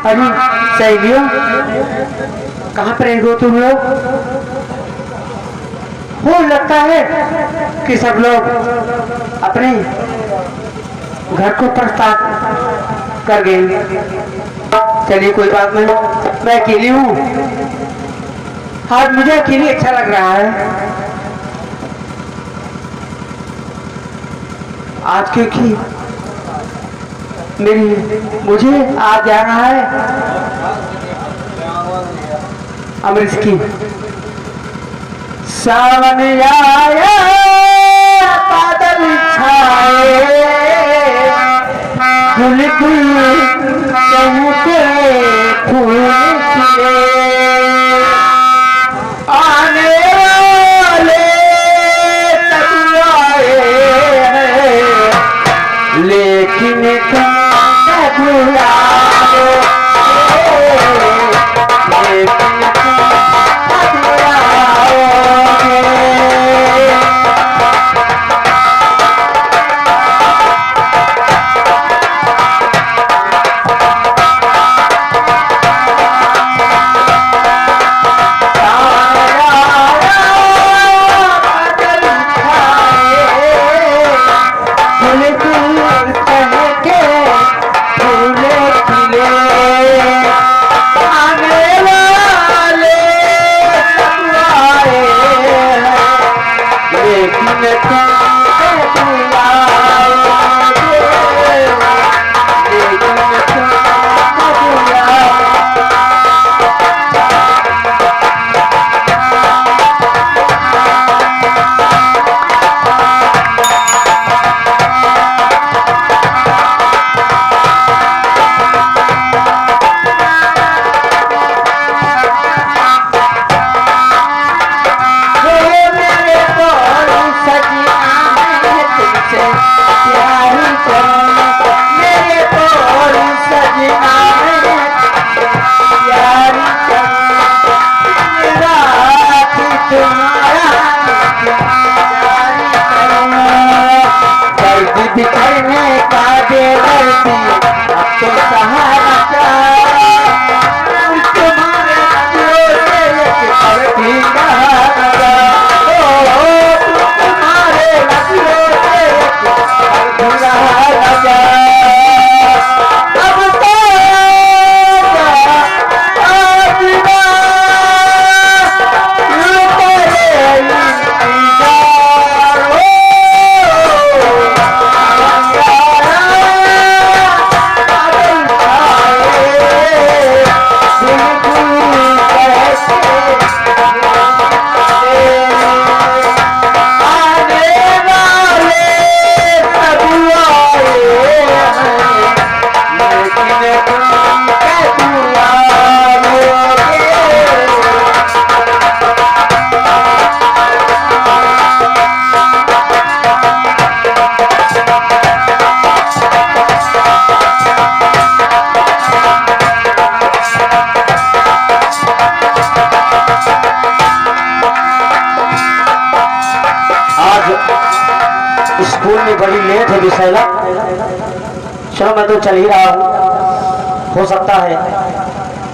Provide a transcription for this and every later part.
अरे सहेलियों, कहाँ पर हो तुम लोग? हो लगता है कि सब लोग अपने घर को प्रस्ताव कर गए। चलिए कोई बात नहीं, मैं अकेली हूँ। आज मुझे अकेली अच्छा लग रहा है। आज क्योंकि मुझे आज जाना है अमृत की। सावन आया बादल छाए, बिल्कुल चमके फूल खिले, आने वाले सब आए लेकिन स्कूल में बड़ी लेट है विशैला। चलो मैं तो चल ही रहा हूँ, हो सकता है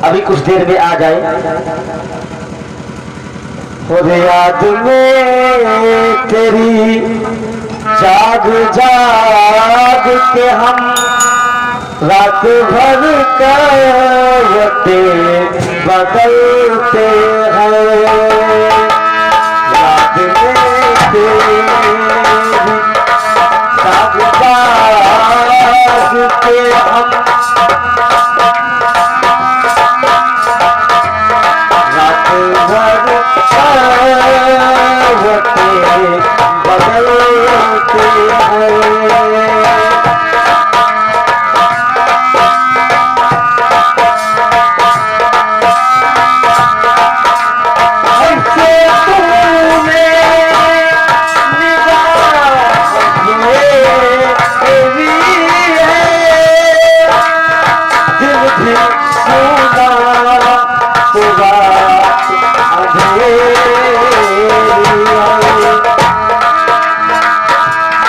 अभी कुछ देर में आ जाए। और याद में तेरी जाग जाग के हम रात भर करते बदलते हैं। याद में तेरी जाग जाग के हम रात भर करते बदलते हैं।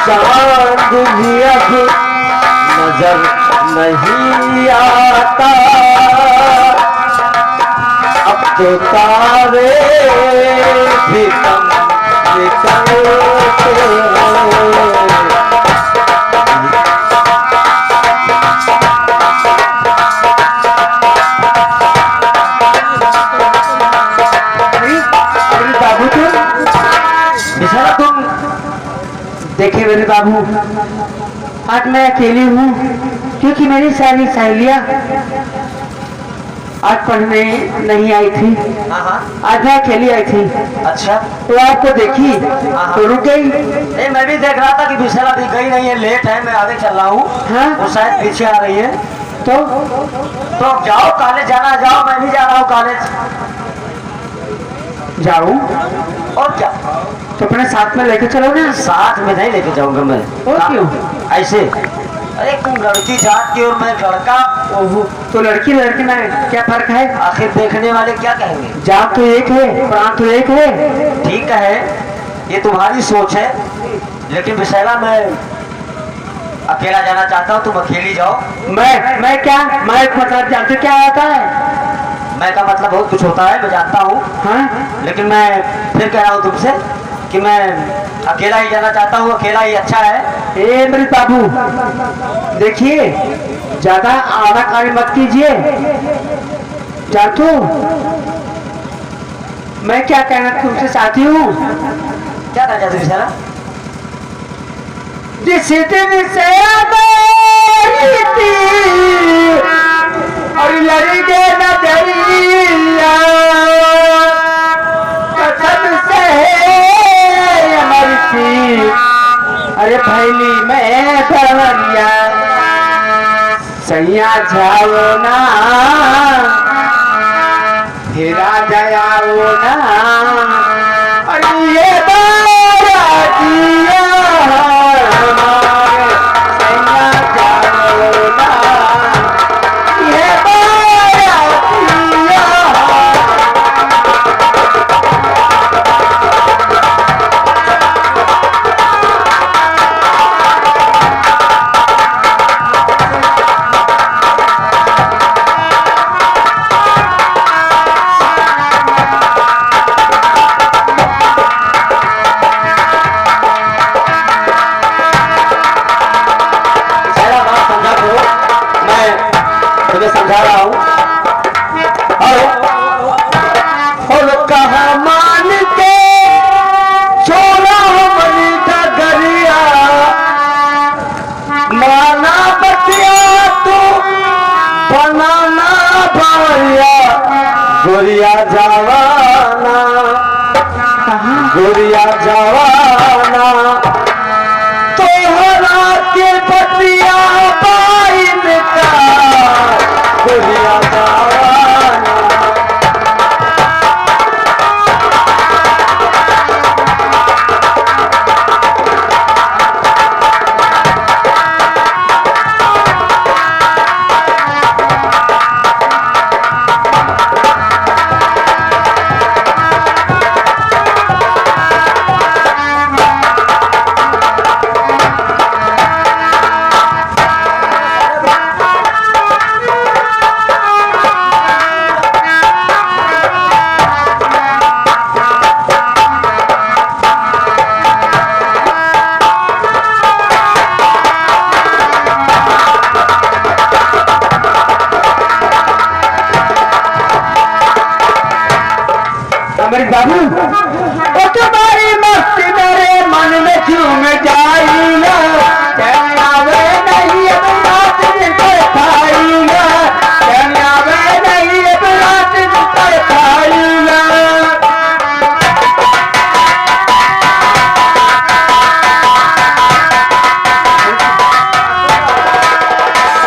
चांद भी अब नजर नहीं आता, अब तो तारे भी कम निकलते हैं। बाबू तुम देखिए मेरे बाबू, आज मैं अकेली हूँ क्योंकि मेरी सारी सहेलियाँ आज पढ़ने नहीं आई थी। आज मैं अकेली आई थी। अच्छा, तो आपको देखी तो रुक गई। मैं भी देख रहा था कि विशैला भी गई नहीं है, लेट है, मैं आगे चल रहा हूँ। हाँ? वो शायद पीछे आ रही है। तो जाओ कॉलेज जाना, जाओ, मैं भी जा रहा हूँ कॉलेज। जाऊं और क्या, तो अपने साथ में लेके चलो ना। साथ में नहीं लेके जाऊंगा मैं। और क्यों ऐसे? अरे तुम लड़की जात की और मैं लड़का। ओहो, तो लड़की लड़के में क्या फर्क है? आखिर देखने वाले क्या कहेंगे? जात तो एक है, प्राण तो एक है। ठीक है, ये तुम्हारी सोच है, लेकिन विशैला मैं अकेला जाना चाहता हूँ, तुम अकेली जाओ। मैं क्या, मैं मतलब जानते क्या आता है? मैं का मतलब बहुत कुछ होता है, मैं जानता हूँ। हाँ? लेकिन मैं फिर कह रहा हूँ तुमसे कि मैं अकेला ही जाना चाहता हूँ, अकेला ही अच्छा है। ए मेरे बाबू देखिए, ज्यादा आनाकानी मत कीजिए। जानतो मैं क्या कहना तुमसे चाहती हूँ? क्या कहना चाहती विशैला? जिस दिन से और लड़के नजरिया कसम से मरती, अरे भैली मैं भवरिया सैया जाओ ना, हेरा जाओ ना, अरे ये बारातिया समझा रहा हूँ। और कहा मान के छोड़ा बनी डगरिया, माना बतिया तू बनाना भारिया, गोरिया जवाना, गोरिया जवाना, तोहरा के बतिया पाइन का गोरिया जवाना। अमृत बाबू, ओ तुम्हारी मस्ती मेरे मन में झूम जाएगा, चैन आवे नहीं अब रात दिन पर खाएगा, चैन आवे नहीं अब रात दिन पर खाएगा।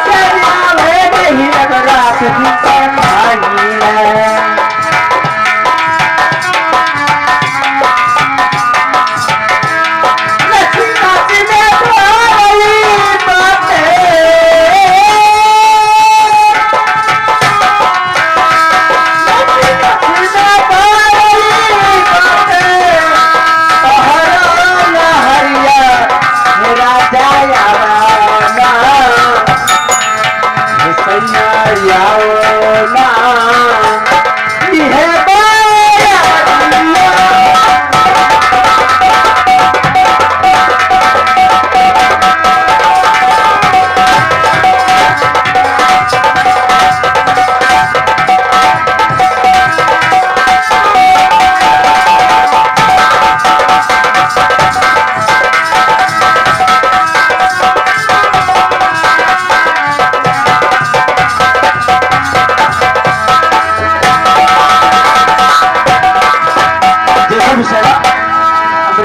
चैन आवे नहीं अब रात दिन पर खाएगा।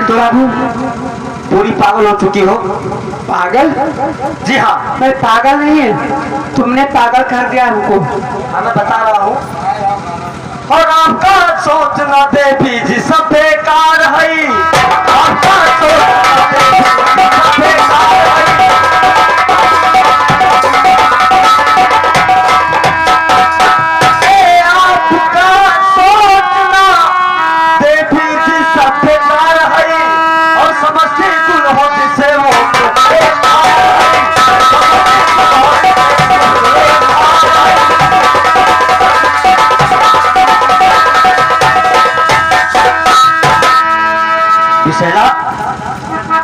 बाबू, पूरी पागल हो चुकी हो। पागल? जी हाँ, मैं पागल नहीं है, तुमने पागल कर दिया हमको। हाँ मैं बता रहा हूँ। और आपका सोचना देवी जी सब बेकार है, आपका सोचना देवी जी सब बेकार है। आपका सोचना देवी जी सब बेकार है, और समझती कुल होती से वो विशेला,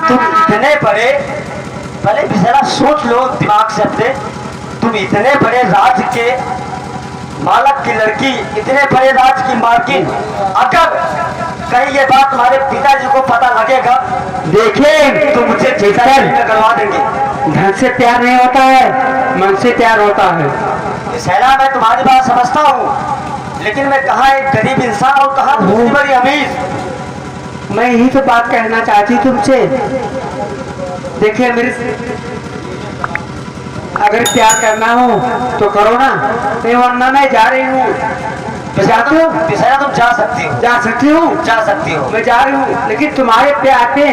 तुम इतने बड़े, पहले विशेला सोच लो दिमाग से अपने, तुम इतने बड़े राज के मालक की लड़की, इतने बड़े राज की मालकिन, अगर कहीं ये बात तुम्हारे पिताजी को पता लगेगा, देखिए तो मुझे पिताजी में करवा देंगे। धन से प्यार नहीं होता है, मन से प्यार होता है। विशेला, मैं तुम्हारी बात समझता हूँ, लेकिन मैं कहाँ एक गरीब इंसान और कहाँ दूसरी बड़ी अमीर। मैं यही तो बात कहना चाहती तुमसे। देखिए मेरे, अगर प्यार करना हो तो करो ना, नहीं वरना मैं जा रही हूँ। जाती हूँ? विशेला, तुम जा सकती हो, जा सकती हूँ, जा सकती हो। मैं जा रही हूँ, लेकिन तुम्हारे प्यार पे,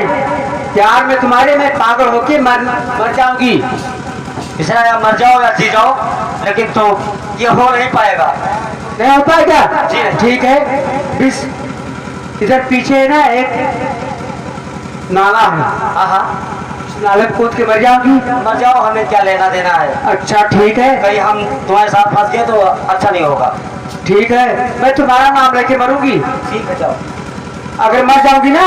प्यार में तुम्हारे मैं पागल होके मर जाऊंगी। विशेला, या मर जाओ या जी जाओ, लेकिन तो ये हो नहीं पाएगा। नहीं हो पाएगा? जी नहीं। ठीक है, इस इधर पीछे है ना एक नाला है, हाँ हाँ, उस नाले में कूद के मर जाओगी। मर जाओ, हमें क्या लेना देना है। अच्छा ठीक है, कहीं हम तुम्हारे साथ फंस गए तो अच्छा नहीं होगा। ठीक है, मैं तुम्हारा नाम लेके मरूंगी। ठीक है, जाओ। अगर मर जाऊंगी ना